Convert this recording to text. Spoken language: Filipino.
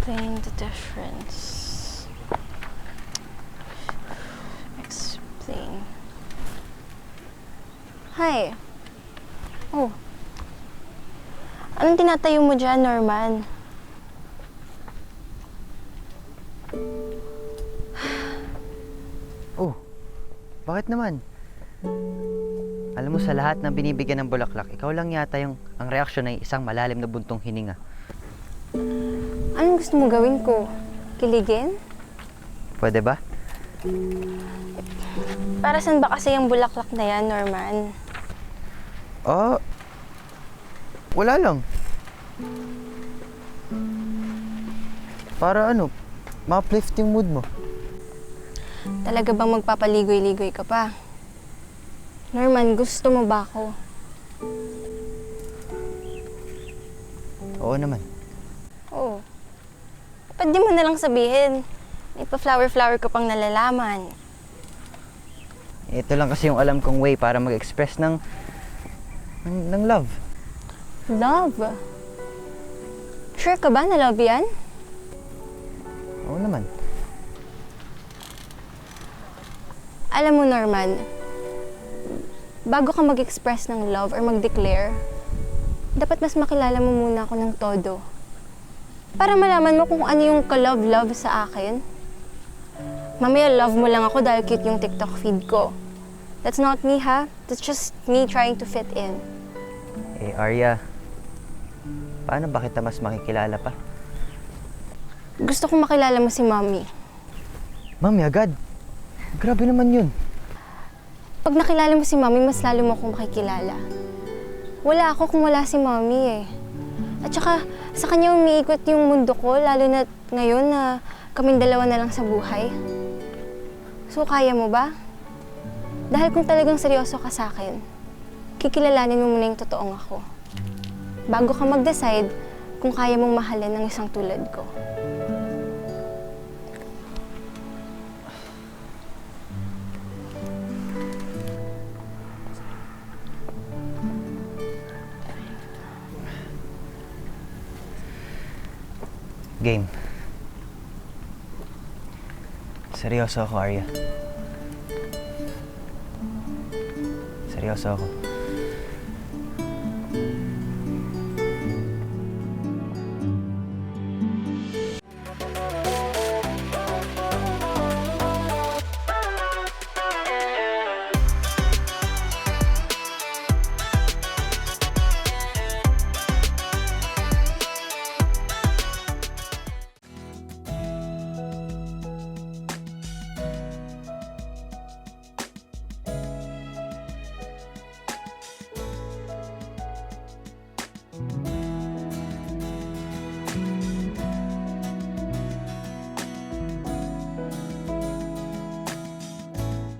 Explain the difference. Explain. Hi. Oh. Anong tinatayo mo dyan, Norman? Oh, bakit naman? Alam mo, sa lahat ng binibigyan ng bulaklak, ikaw lang yata ang reaksyon ay isang malalim na buntong hininga. Anong gusto mo gawin ko? Kiligin? Pwede ba? Para saan ba kasi yung bulaklak na yan, Norman? Ah, wala lang. Para ano, ma-uplift yung mood mo. Talaga bang magpapaligoy-ligoy ka pa? Norman, gusto mo ba ako? Oo naman. Oo. Ba't di mo na lang sabihin? May pa-flower-flower ka pang nalalaman. Ito lang kasi yung alam kong way para mag-express ng love. Love? Sure ka ba na love yan? Oo naman. Alam mo, Norman, bago ka mag-express ng love or mag-declare, dapat mas makilala mo muna ako ng todo. Para malaman mo kung ano yung ka-love-love sa akin. Mamaya love mo lang ako dahil cute yung TikTok feed ko. That's not me, ha? That's just me trying to fit in. Eh, Arya, paano ba kita mas makikilala pa? Gusto kong makilala mo si Mommy. Mami, agad. Grabe naman yun. Pag nakilala mo si Mommy, mas lalo mo akong makikilala. Wala ako kung wala si Mommy eh. At saka, sa kanya umiikot yung mundo ko, lalo na ngayon na kaming dalawa na lang sa buhay. So, kaya mo ba? Dahil kung talagang seryoso ka sa akin, kikilalanin mo muna yung totoong ako. Bago ka mag-decide kung kaya mong mahalin ng isang tulad ko. Game. Seryoso ako, Arya. Seryoso ako.